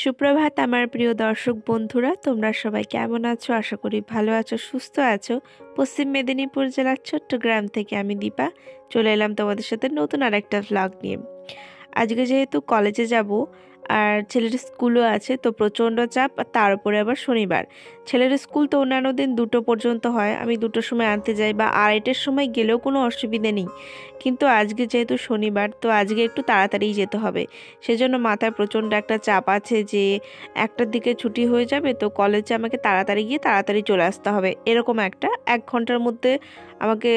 সুপ্রভাত আমার প্রিয় দর্শক বন্ধুরা, তোমরা সবাই কেমন আছো? আশা করি ভালো আছো, সুস্থ আছো। পশ্চিম মেদিনীপুর জেলার ছোট্ট গ্রাম থেকে আমি দীপা চলে এলাম তোমাদের সাথে নতুন আরেকটা ভ্লগ নিয়ে। আজকে যেহেতু কলেজে যাব আর ছেলের স্কুলও আছে, তো প্রচণ্ড চাপ। আর তার উপরে আবার শনিবার। ছেলের স্কুল তো অন্যান্য দিন 2টো পর্যন্ত হয়, আমি 2টোর সময় আনতে যাই বা 2:30-এর সময় গেলেও কোনো অসুবিধে নেই। কিন্তু আজকে যেহেতু শনিবার, তো আজকে একটু তাড়াতাড়িই যেতে হবে। সেজন্য মাথায় প্রচণ্ড একটা চাপ আছে যে 1টার দিকে ছুটি হয়ে যাবে, তো কলেজে আমাকে তাড়াতাড়ি গিয়ে তাড়াতাড়ি চলে আসতে হবে। এরকম একটা 1 ঘন্টার মধ্যে আমাকে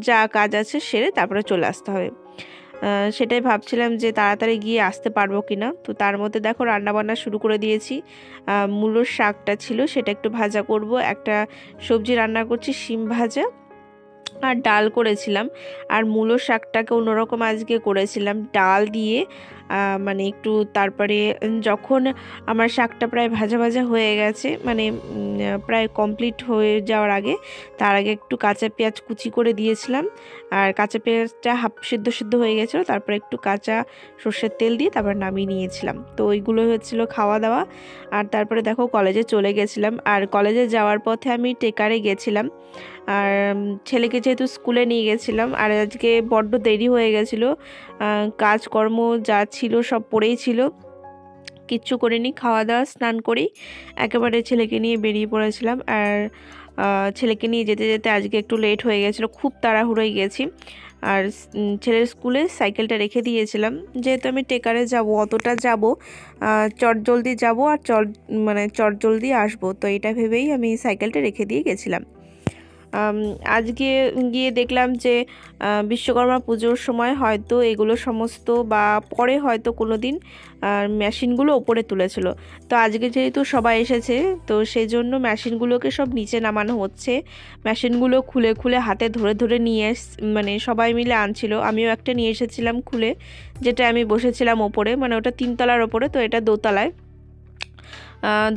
যা কাজ আছে সেরে তারপরে চলে আসতে হবে। সেটাই ভাবছিলাম যে তাড়াতাড়ি গিয়ে আসতে পারবো কিনা। তো তার মধ্যে দেখো রান্নাবান্না শুরু করে দিয়েছি। মূলোর শাকটা ছিল, সেটা একটু ভাজা করব। একটা সবজি রান্না করছি, শিম ভাজা আর ডাল করেছিলাম। আর মূলো শাকটাকে অন্যরকম আজকে করেছিলাম ডাল দিয়ে। মানে একটু তারপরে যখন আমার শাকটা প্রায় ভাজা ভাজা হয়ে গেছে, মানে প্রায় কমপ্লিট হয়ে যাওয়ার আগে, তার আগে একটু কাঁচা পেঁয়াজ কুচি করে দিয়েছিলাম। আর কাঁচা পেঁয়াজটা হাফ সিদ্ধ সিদ্ধ হয়ে গেছিলো, তারপরে একটু কাঁচা সর্ষের তেল দিয়ে তারপর নামিয়ে নিয়েছিলাম। তো ওইগুলো হচ্ছিলো খাওয়া দাওয়া। আর তারপরে দেখো কলেজে চলে গেছিলাম। আর কলেজে যাওয়ার পথে আমি টেকারে গেছিলাম। আর ছেলেকে যেহেতু স্কুলে নিয়ে গেছিলাম, আর আজকে বড্ড দেরি হয়ে গেছিলো। কাজকর্ম যা ছিল সব পড়েই ছিল, কিচ্ছু করিনি। খাওয়া দাওয়া স্নান করেই একেবারে ছেলেকে নিয়ে বেরিয়ে পড়েছিলাম। আর ছেলেকে নিয়ে যেতে যেতে আজকে একটু লেট হয়ে গেছিলো, খুব তাড়াহুড়োয় গেছি। আর ছেলের স্কুলে সাইকেলটা রেখে দিয়েছিলাম, যেহেতু আমি টেকারে যাব, অতটা যাব, চটজলদি যাব আর চটজলদি আসবো, তো এটা ভেবেই আমি সাইকেলটা রেখে দিয়ে গেছিলাম। আজকে গিয়ে দেখলাম যে বিশ্বকর্মা পুজোর সময় হয়তো এগুলো সমস্ত বা পরে হয়তো কোনো দিন মেশিনগুলো ওপরে তুলেছিল। তো আজকে যেহেতু সবাই এসেছে, তো সেই জন্য মেশিনগুলোকে সব নিচে নামানো হচ্ছে। মেশিনগুলো খুলে খুলে হাতে ধরে ধরে নিয়ে মানে সবাই মিলে আনছিল। আমিও একটা নিয়ে এসেছিলাম খুলে, যেটা আমি বসেছিলাম ওপরে, মানে ওটা 3তলার ওপরে, তো এটা 2তলায়।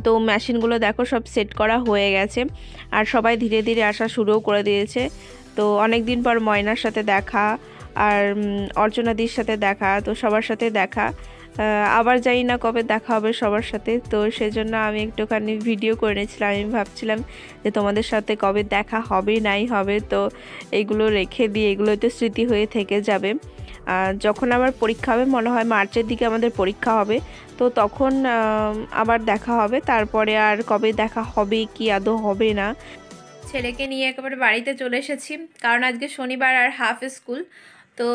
তো মেশিনগুলো দেখো সব সেট করা হয়ে গেছে। আর সবাই ধীরে ধীরে আসা শুরুও করে দিয়েছে। তো অনেক দিন পর ময়নার সাথে দেখা, আর অর্চনাদির সাথে দেখা, তো সবার সাথে দেখা। আবার জানি না কবে দেখা হবে সবার সাথে, তো সেজন্য আমি একটুখানি ভিডিও করে নিয়েছিলাম। আমি ভাবছিলাম যে তোমাদের সাথে কবে দেখা হবে নাই হবে, তো এইগুলো রেখে দিয়ে এগুলো তো স্মৃতি হয়ে থেকে যাবে। যখন আমার পরীক্ষা হবে, মনে হয় মার্চের দিকে আমাদের পরীক্ষা হবে, তো তখন আবার দেখা হবে। তারপরে আর কবে দেখা হবে কি আদৌ হবে না। ছেলেকে নিয়ে একেবারে বাড়িতে চলে এসেছি, কারণ আজকে শনিবার আর হাফ স্কুল। তো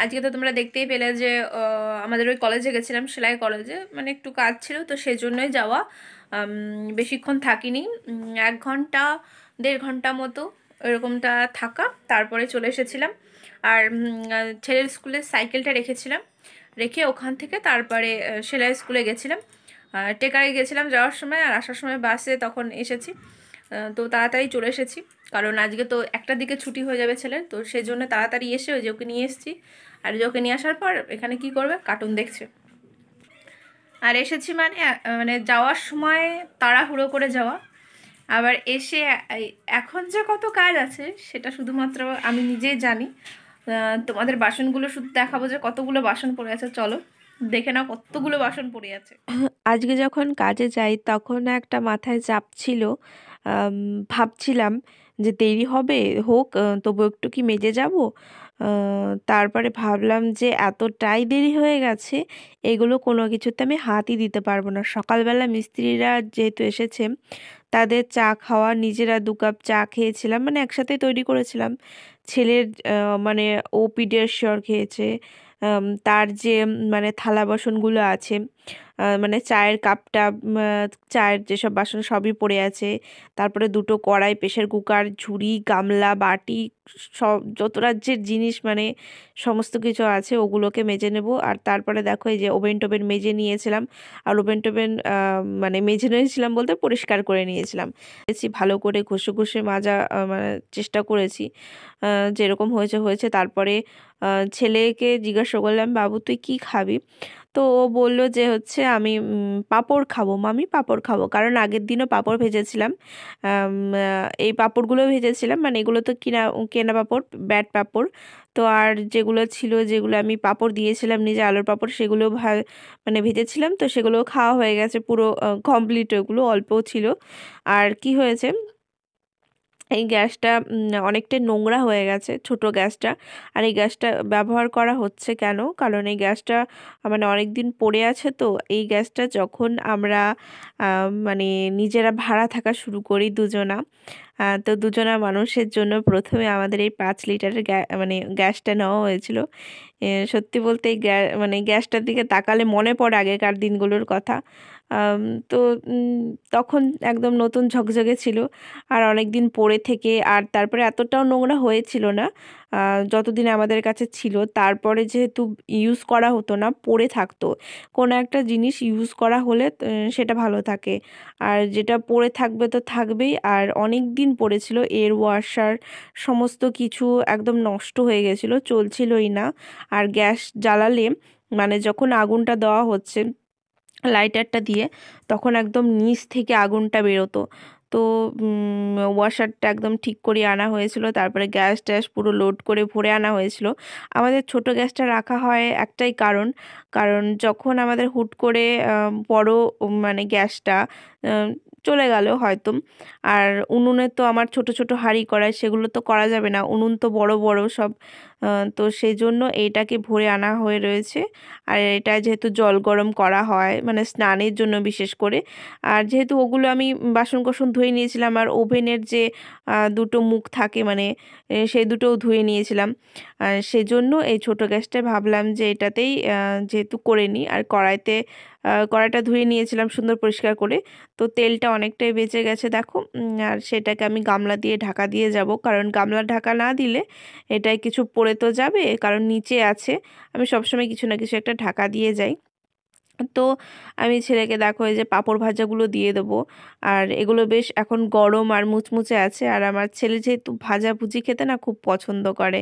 আজকে তো তোমরা দেখতেই পেলে যে আমাদের ওই কলেজে গেছিলাম, সেলাই কলেজে, মানে একটু কাজ ছিল, তো সেই জন্যই যাওয়া। বেশিক্ষণ থাকিনি, 1 ঘন্টা 1.5 ঘন্টা মতো এরকমটা থাকা, তারপরে চলে এসেছিলাম। আর ছেলের স্কুলে সাইকেলটা রেখেছিলাম, রেখে ওখান থেকে তারপরে সেলাই স্কুলে গেছিলাম। টেকারে গেছিলাম যাওয়ার সময়, আর আসার সময় বাসে তখন এসেছি। তো তাড়াতাড়ি চলে এসেছি, কারণ আজকে তো 1টার দিকে ছুটি হয়ে যাবে ছেলের, তো সেই জন্য তাড়াতাড়ি এসে ওই যে ওকে নিয়ে এসেছি। আর যে ওকে নিয়ে আসার পর এখানে কি করবে, কার্টুন দেখছে। আর এসেছি মানে মানে যাওয়ার সময় তাড়াহুড়ো করে যাওয়া, আবার এসে এখন যে কত কাজ আছে সেটা শুধুমাত্র আমি নিজেই জানি। তোমাদের বাসনগুলো শুধু দেখাবো যে কতগুলো বাসন পড়ে আছে, চলো দেখে নাও কতগুলো বাসন পড়ে আছে। আজকে যখন কাজে যাই তখন একটা মাথায় চাপ ছিল। ভাবছিলাম যে দেরি হবে, হোক, তবু একটু কি মেজে যাব। তারপরে ভাবলাম যে এতটাই দেরি হয়ে গেছে, এগুলো কোনো কিছুতে আমি হাতই দিতে পারবো না। সকালবেলা মিস্ত্রিরা যেহেতু এসেছে, তাদের চা খাওয়া, নিজেরা 2 কাপ চা খেয়েছিলাম, মানে একসাথে তৈরি করেছিলাম। ছেলের মানে ও পিডিয়াশিওর খেয়েছে। তার যে মানে থালা বাসনগুলো আছে, মানে চায়ের কাপটা, চায়ের যেসব বাসন সবই পড়ে আছে। তারপরে 2টো কড়াই, প্রেশার কুকার, ঝুড়ি, গামলা, বাটি, সব যত রাজ্যের জিনিস মানে সমস্ত কিছু আছে, ওগুলোকে মেজে নেব। আর তারপরে দেখো এই যে ওভেন টোভেন মেজে নিয়েছিলাম। আর ওভেন টোভেন মানে মেজে নিয়েছিলাম বলতে পরিষ্কার করে নিয়েছিলাম। ভালো করে ঘষে ঘষে মাজা মানে চেষ্টা করেছি। যেরকম হয়েছে হয়েছে। তারপরে ছেলেকে জিজ্ঞাসা করলাম, বাবু তুই কি খাবি? তো ও বললো যে হচ্ছে আমি পাঁপড় খাবো মামি, পাঁপড় খাবো। কারণ আগের দিনও পাঁপড় ভেজেছিলাম। এই পাঁপড়গুলো ভেজেছিলাম, মানে এগুলো তো কেনা কেনা পাঁপড়, ব্যাট পাঁপড়। তো আর যেগুলো ছিল, যেগুলো আমি পাঁপড় দিয়েছিলাম নিজে আলুর পাঁপড়, সেগুলো মানে ভেজেছিলাম, তো সেগুলো খাওয়া হয়ে গেছে পুরো কমপ্লিট, ওগুলো অল্পও ছিল। আর কি হয়েছে, এই গ্যাসটা অনেকটাই নোংরা হয়ে গেছে, ছোট গ্যাসটা। আর এই গ্যাসটা ব্যবহার করা হচ্ছে কেন, কারণ এই গ্যাসটা মানে অনেক দিন পড়ে আছে। তো এই গ্যাসটা যখন আমরা মানে নিজেরা ভাড়া থাকা শুরু করি দুজনা, তো দুজনা মানুষের জন্য প্রথমে আমাদের এই 5 লিটারের মানে গ্যাসটা নেওয়া হয়েছিল। সত্যি বলতে এই মানে গ্যাসটার দিকে তাকালে মনে পড়ে আগেকার দিনগুলোর কথা। আম, তো তখন একদম নতুন ঝকঝকে ছিল, আর অনেক দিন পরে থেকে, আর তারপরে এতটাও নোংরা হয়েছিল না যতদিন আমাদের কাছে ছিল। তারপরে যেহেতু ইউজ করা হতো না, পড়ে থাকতো, কোনো একটা জিনিস ইউজ করা হলে সেটা ভালো থাকে, আর যেটা পড়ে থাকবে তো থাকবেই। আর অনেক দিন পড়েছিল, এয়ার ওয়াশার সমস্ত কিছু একদম নষ্ট হয়ে গেছিলো, চলছিলই না। আর গ্যাস জ্বালালে মানে যখন আগুনটা দেওয়া হচ্ছে লাইটারটা দিয়ে, তখন একদম নিচ থেকে আগুনটা বেরোতো। তো ওয়াশারটা একদম ঠিক করে আনা হয়েছিল, তারপরে গ্যাস ট্যাস পুরো লোড করে ভরে আনা হয়েছিল। আমাদের ছোট গ্যাসটা রাখা হয় একটাই কারণ, কারণ যখন আমাদের হুট করে বড় মানে গ্যাসটা আহ, চলে গেল হয়তো, আর উনুনে তো আমার ছোট ছোট হাঁড়ি কড়াই, সেগুলো তো করা যাবে না, উনুন তো বড় বড় সব। তো সেই জন্য এইটাকে ভরে আনা হয়ে রয়েছে। আর এটা যেহেতু জল গরম করা হয় মানে স্নানের জন্য বিশেষ করে, আর যেহেতু ওগুলো আমি বাসন কোসন ধুয়ে নিয়েছিলাম, আর ওভেনের যে দুটো মুখ থাকে মানে সেই দুটোও ধুয়ে নিয়েছিলাম, সেজন্য এই ছোট গ্যাসটায় ভাবলাম যে এটাতেই যেহেতু করে নিই। আর কড়াইটা ধুয়ে নিয়েছিলাম সুন্দর পরিষ্কার করে, তো তেলটা অনেকটাই বেঁচে গেছে দেখো। আর সেটাকে আমি গামলা দিয়ে ঢাকা দিয়ে যাব, কারণ গামলা ঢাকা না দিলে এটায় কিছু পড়ে তো যাবে, কারণ নিচে আছে। আমি সবসময় কিছু না কিছু একটা ঢাকা দিয়ে যাই। তো আমি ছেলেকে দেখো এই যে পাঁপড় ভাজাগুলো দিয়ে দেবো, আর এগুলো বেশ এখন গরম আর মুচমুচে আছে। আর আমার ছেলে যেহেতু ভাজা ভুজি খেতে না খুব পছন্দ করে,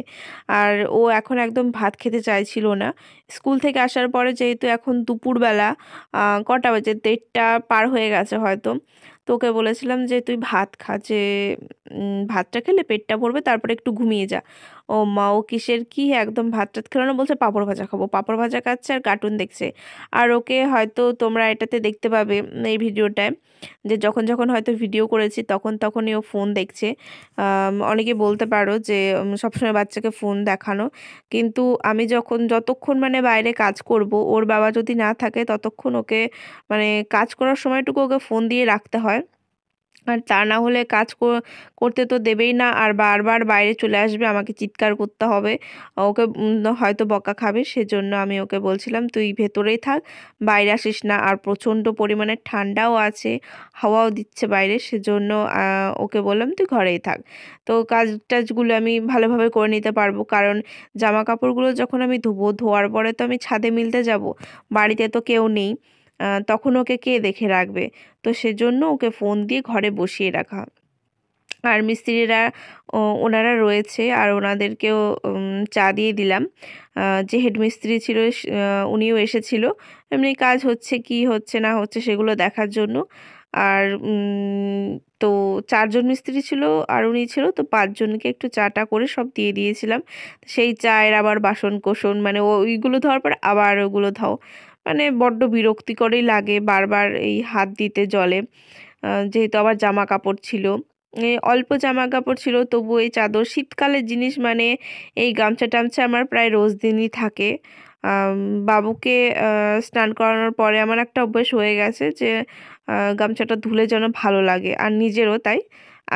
আর ও এখন একদম ভাত খেতে চাইছিল না। স্কুল থেকে আসার পরে যেহেতু এখন দুপুরবেলা কটা বাজে, 1:30 পার হয়ে গেছে হয়তো, তো ওকে বলেছিলাম যে তুই ভাত খা, যে ভাতটা খেলে পেটটা ভরবে, তারপরে একটু ঘুমিয়ে যা। ও মা, ও কিসের কি একদম ভাত টাত খেলো না, বলছে পাঁপড় ভাজা খাবো, পাঁপড় ভাজা খাচ্ছে আর কার্টুন দেখছে। আর ওকে হয়তো তোমরা এটাতে দেখতে পাবে এই ভিডিওটায়, যে যখন যখন হয়তো ভিডিও করেছি তখন তখনই ও ফোন দেখছে। অনেকে বলতে পারো যে সবসময় বাচ্চাকে ফোন দেখানো, কিন্তু আমি যতক্ষণ মানে বাইরে কাজ করব, ওর বাবা যদি না থাকে ততক্ষণ ওকে মানে কাজ করার সময়টুকু ওকে ফোন দিয়ে রাখতে হয়। আর তা না হলে কাজ করতে তো দেবেই না, আর বারবার বাইরে চলে আসবে, আমাকে চিৎকার করতে হবে, ওকে হয়তো বকা খাবে। সেজন্য আমি ওকে বলছিলাম তুই ভেতরেই থাক, বাইরে আসিস না। আর প্রচণ্ড পরিমাণে ঠান্ডাও আছে, হাওয়াও দিচ্ছে বাইরে, সেজন্য ওকে বললাম তুই ঘরেই থাক। তো কাজ টাজগুলো আমি ভালোভাবে করে নিতে পারবো, কারণ জামা কাপড়গুলো যখন আমি ধোবো, ধোয়ার পরে তো আমি ছাদে মিলতে যাব, বাড়িতে তো কেউ নেই, তখন ওকে কে দেখে রাখবে। তো সেজন্য ওকে ফোন দিয়ে ঘরে বসিয়ে রাখা। আর মিস্ত্রিরা ওনারা রয়েছে, আর ওনাদেরকেও চা দিয়ে দিলাম। যে হেড মিস্ত্রি ছিল উনিও এসেছিল, এমনি কাজ হচ্ছে কি হচ্ছে না হচ্ছে সেগুলো দেখার জন্য। আর তো 4জন মিস্ত্রি ছিল, আর উনি ছিল, তো 5জনকে একটু চাটা করে সব দিয়ে দিয়েছিলাম। সেই চায়ের আবার বাসন কোসন মানে ওইগুলো ধোয়ার পর আবার ওগুলো ধাও, মানে বড্ড বিরক্তিকরই লাগে বারবার এই হাত দিতে জলে। যেহেতু আবার জামা কাপড় ছিল, অল্প জামা কাপড় ছিল, তবু এই চাদর শীতকালের জিনিস মানে এই গামছা টামছা আমার প্রায় রোজ দিনই থাকে। আম, বাবুকে স্নান করানোর পরে আমার একটা অভ্যাস হয়ে গেছে যে গামছাটা ধুলে যেন ভালো লাগে, আর নিজেরও তাই।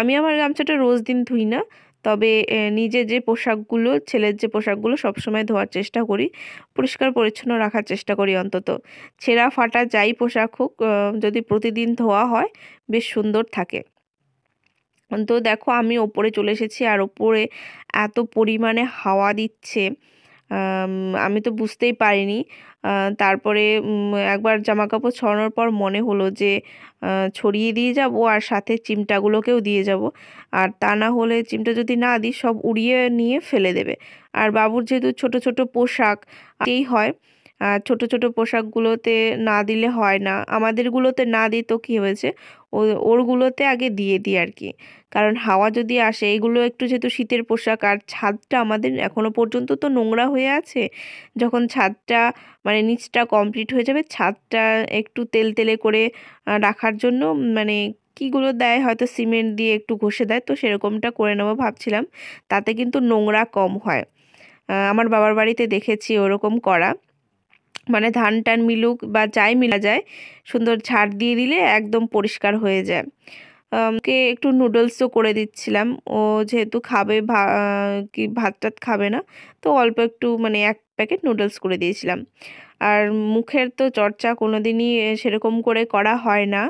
আমি আমার গামছাটা রোজ দিন ধুই না, তবে নিজের যে পোশাকগুলো, ছেলের যে পোশাকগুলো সবসময় ধোয়ার চেষ্টা করি, পরিষ্কার পরিচ্ছন্ন রাখার চেষ্টা করি অন্তত। ছেঁড়া ফাটা যাই পোশাক হোক, যদি প্রতিদিন ধোয়া হয় বেশ সুন্দর থাকে। তো দেখো আমি ওপরে চলে এসেছি, আর ওপরে এত পরিমাণে হাওয়া দিচ্ছে, আম, আমি তো বুঝতেই পারিনি। তারপরে একবার জামা কাপড় ছড়ানোর পর মনে হলো যে ছড়িয়ে দিয়ে যাব, আর সাথে চিমটাগুলোকেও দিয়ে যাব। আর তা না হলে চিমটা যদি না দিই সব উড়িয়ে নিয়ে ফেলে দেবে। আর বাবুর যেহেতু ছোট ছোট পোশাক এই হয়, ছোট ছোট পোশাকগুলোতে না দিলে হয় না। আমাদেরগুলোতে না দিই তো কী হয়েছে, ওরগুলোতে আগে দিয়ে দিই আর কি। কারণ হাওয়া যদি আসে, এগুলো একটু যেহেতু শীতের পোশাক, আর ছাদটা আমাদের এখনো পর্যন্ত তো নোংরা হয়ে আছে। যখন ছাদটা মানে নিচটা কমপ্লিট হয়ে যাবে, ছাদটা একটু তেলতেলে করে রাখার জন্য মানে কীগুলো দেয়, হয়তো সিমেন্ট দিয়ে একটু ঘষে দেয়, তো সেরকমটা করে নেবো ভাবছিলাম। তাতে কিন্তু নোংরা কম হয়। আমার বাবার বাড়িতে দেখেছি ওরকম করা, মানে ধান টান মিলুক বা যাই মিলা যায়, সুন্দর ঝাড় দিয়ে দিলে একদম পরিষ্কার হয়ে যায়। কে একটু নুডলসও করে দিচ্ছিলাম, ও যেহেতু খাবে কি ভাত টাত খাবে না, তো অল্প একটু মানে 1 প্যাকেট নুডলস করে দিয়েছিলাম। আর মুখের তো চর্চা কোনোদিনই সেরকম করে করা হয় না।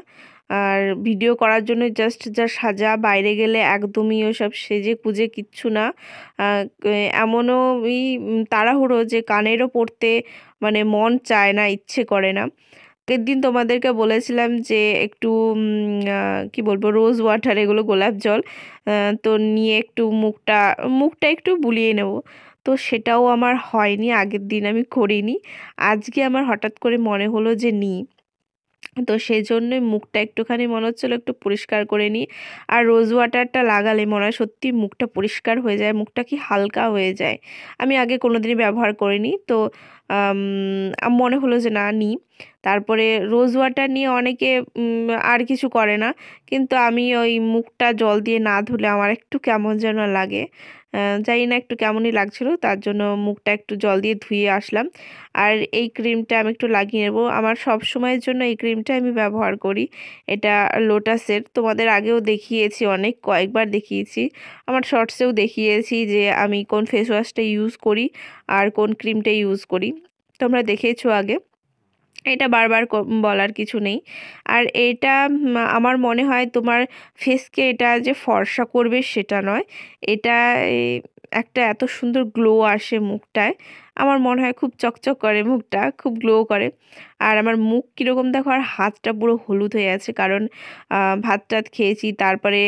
আর ভিডিও করার জন্য জাস্ট যা সাজা, বাইরে গেলে একদমই ওসব সেজে কুজে কিচ্ছু না। এমনও তাড়াহুড়ো যে কানেরও পরতে মানে মন চায় না, ইচ্ছে করে না। আগের দিন তোমাদেরকে বলেছিলাম যে একটু কি বলবো, রোজ ওয়াটার, এগুলো গোলাপ জল তো নিয়ে একটু মুখটা একটু বুলিয়ে নেব। তো সেটাও আমার হয়নি, আগের দিন আমি করিনি। আজকে আমার হঠাৎ করে মনে হলো যে নিই, তো সেই জন্যই মুখটা একটুখানি মনে হচ্ছিলো একটু পরিষ্কার করে নিই। আর রোজ ওয়াটারটা লাগালে মনে হয় সত্যি মুখটা পরিষ্কার হয়ে যায়, মুখটা কি হালকা হয়ে যায়। আমি আগে কোনোদিনই ব্যবহার করিনি, তো মনে হলো যে না নিই। তারপরে রোজ ওয়াটার নিয়ে অনেকে আর কিছু করে না, কিন্তু আমি ওই মুখটা জল দিয়ে না ধুলে আমার একটু কেমন যেন লাগে। জানি না, একটু কেমনই লাগছিলো, তার জন্য মুখটা একটু জল দিয়ে ধুয়ে আসলাম। আর এই ক্রিমটা আমি একটু লাগিয়ে নেব। আমার সব সময়ের জন্য এই ক্রিমটা আমি ব্যবহার করি। এটা লোটাসের, তোমাদের আগেও দেখিয়েছি, অনেক কয়েকবার দেখিয়েছি। আমার শর্টসেও দেখিয়েছি যে আমি কোন ফেস ওয়াশটা ইউজ করি আর কোন ক্রিমটা ইউজ করি, তোমরা দেখেছো আগে। এটা বারবার বলার কিছু নেই। আর এটা আমার মনে হয় তোমার ফেসকে এটা যে ফর্সা করবে সেটা নয়, এটা একটা এত সুন্দর গ্লো আসে মুখটায়। আমার মনে হয় খুব চকচক করে মুখটা, খুব গ্লো করে। আর আমার মুখ কীরকম দেখো, আর হাতটা পুরো হলুদ হয়ে আছে, কারণ ভাত টাত খেয়েছি, তারপরে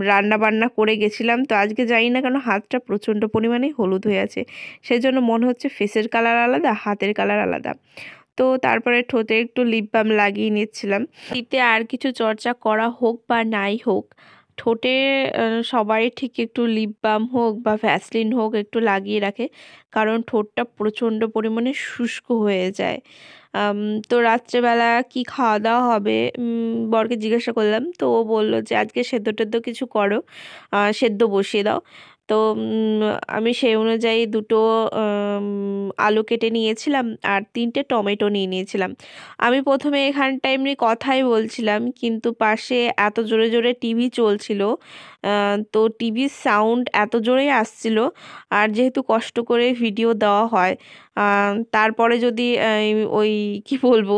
রান্না বান্না করে গেছিলাম, তো আজকে জানি না কেন হাতটা প্রচণ্ড পরিমাণে হলুদ হয়ে আছে। সেজন্য মনে হচ্ছে ফেসের কালার আলাদা, হাতের কালার আলাদা। তো তারপরে ঠোঁটে একটু লিপ বাম লাগিয়ে নিচ্ছিলাম। শীতে আর কিছু চর্চা করা হোক বা নাই হোক, ঠোঁটে সবাই ঠিক একটু লিপ বাম হোক বা ভ্যাসলিন হোক একটু লাগিয়ে রাখে, কারণ ঠোঁটটা প্রচণ্ড পরিমাণে শুষ্ক হয়ে যায়। তো রাত্রেবেলা কি খাওয়া দাওয়া হবে, বরকে জিজ্ঞাসা করলাম, তো ও বললো যে আজকে সেদ্ধ টেদ্ধ কিছু করো, সেদ্ধ বসিয়ে দাও। তো আমি সেই অনুযায়ী 2টো আলু কেটে নিয়েছিলাম আর 3টে টমেটো নিয়ে নিয়েছিলাম। আমি প্রথমে এখানটায় এমনি কথাই বলছিলাম, কিন্তু পাশে এত জোরে জোরে টিভি চলছিল, তো টিভির সাউন্ড এত জোরেই আসছিল। আর যেহেতু কষ্ট করে ভিডিও দেওয়া হয়, তারপরে যদি ওই কি বলবো,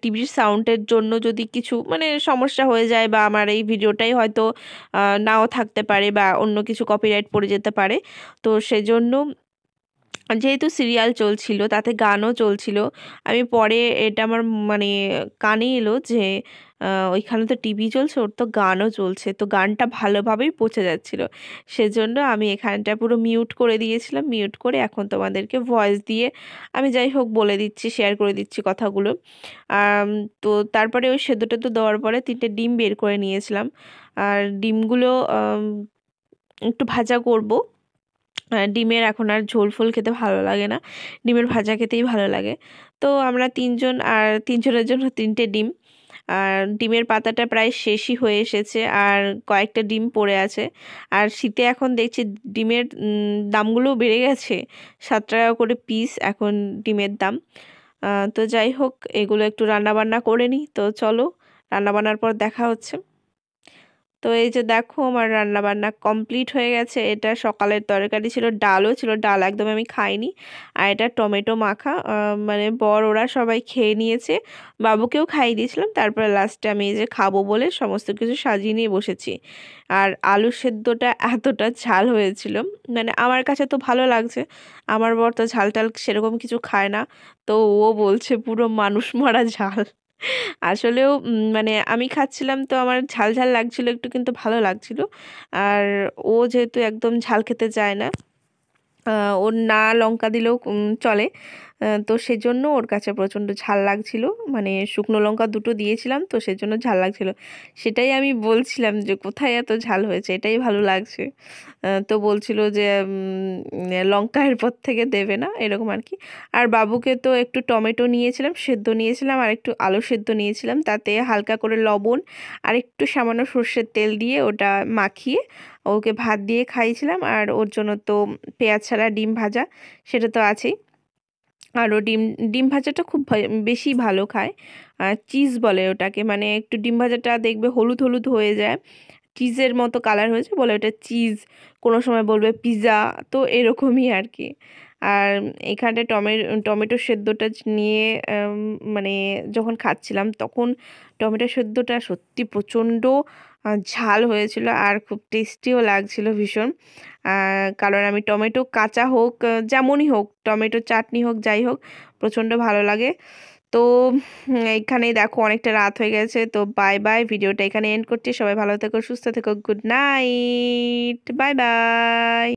টিভির সাউন্ডের জন্য যদি কিছু মানে সমস্যা হয়ে যায়, বা আমার এই ভিডিওটাই হয়তো নাও থাকতে পারে, বা অন্য কিছু কপিরাইট পড়ে যেতে পারে, তো সেজন্য যেহেতু সিরিয়াল চলছিল তাতে গানও চলছিল, আমি পরে এটা আমার মানে কানে এলো যে ওইখানে তো টিভি চলছে, ওর তো গানও চলছে, তো গানটা ভালোভাবেই পৌঁছে যাচ্ছিল। সেজন্য আমি এখানটা পুরো মিউট করে দিয়েছিলাম, মিউট করে এখন তোমাদেরকে ভয়েস দিয়ে আমি যাই হোক বলে দিচ্ছি, শেয়ার করে দিচ্ছি কথাগুলো। তো তারপরে ওই সেদ্ধ টেদ্ধ দেওয়ার পরে 3টে ডিম বের করে নিয়েছিলাম, আর ডিমগুলো একটু ভাজা করব। ডিমের এখন আর ঝোল ফোল খেতে ভালো লাগে না, ডিমের ভাজা খেতেই ভালো লাগে। তো আমরা 3জন, আর 3জনের জন্য 3টে ডিম। আর ডিমের পাতাটা প্রায় শেষই হয়ে এসেছে, আর কয়েকটা ডিম পড়ে আছে। আর শীতে এখন দেখছি ডিমের দামগুলোও বেড়ে গেছে, 7 টাকা করে পিস এখন ডিমের দাম। তো যাই হোক, এগুলো একটু রান্নাবান্না করে নিই, তো চলো রান্নাবান্নার পর দেখা হচ্ছে। তো এই যে দেখো আমার রান্না বান্না কমপ্লিট হয়ে গেছে। এটা সকালের তরকারি ছিল, ডালও ছিল, ডাল একদম আমি খাইনি। আর এটা টমেটো মাখা, মানে বর ওরা সবাই খেয়ে নিয়েছে, বাবুকেও খাইয়ে দিয়েছিলাম। তারপরে লাস্টে আমি এই যে খাবো বলে সমস্ত কিছু সাজিয়ে নিয়ে বসেছি। আর আলু সেদ্ধটা এতটা ঝাল হয়েছিল, মানে আমার কাছে তো ভালো লাগছে, আমার বর তো ঝাল টাল সেরকম কিছু খায় না, তো ও বলছে পুরো মানুষ মারা ঝাল। আসলেও মানে আমি খাচ্ছিলাম তো আমার ঝাল ঝাল লাগছিল একটু, কিন্তু ভালো লাগছিল। আর ও যেহেতু একদম ঝাল খেতে চায় না, ওর না লঙ্কা দিলেও চলে। তো সেজন্য ওর কাছে প্রচণ্ড ঝাল লাগছিল, মানে শুকনো লঙ্কা দুটো দিয়েছিলাম তো সেজন্য ঝাল লাগছিল। সেটাই আমি বলছিলাম যে কোথায় এত ঝাল হয়েছে, এটাই ভালো লাগছে। তো বলছিল যে লঙ্কা এরপর থেকে দেবে না, এরকম আর কি। আর বাবুকে তো একটু টমেটো নিয়েছিলাম, সেদ্ধ নিয়েছিলাম, আর একটু আলু সেদ্ধ নিয়েছিলাম, তাতে হালকা করে লবণ আর একটু সামান্য সর্ষের তেল দিয়ে ওটা মাখিয়ে ওকে ভাত দিয়ে খাইয়েছিলাম। আর ওর জন্য তো পেঁয়াজ ছাড়া ডিম ভাজা, সেটা তো আছেই। আর ও ডিম ডিম ভাজাটা খুব বেশি ভালো খায়। আর চিজ বলে ওটাকে, মানে একটু ডিম ভাজাটা দেখবে হলুদ হলুদ হয়ে যায়, চিজের মতো কালার হয়েছে বলে ওটা চিজ। কোনো সময় বলবে পিৎজা, তো এরকমই আর কি। আর এখানে টমেটো সেদ্ধটা নিয়ে মানে যখন খাচ্ছিলাম তখন টমেটো সেদ্ধটা সত্যি প্রচণ্ড ঝাল হয়েছিল আর খুব টেস্টিও লাগছিল ভীষণ। কারণ আমি টমেটো কাঁচা হোক যেমনই হোক, টমেটো চাটনি হোক যাই হোক, প্রচণ্ড ভালো লাগে। তো এখানেই দেখো অনেকটা রাত হয়ে গেছে, তো বাই বাই, ভিডিওটা এখানে এন্ড করছি। সবাই ভালো থেকো, সুস্থ থেকো, গুড নাইট, বাই বাই।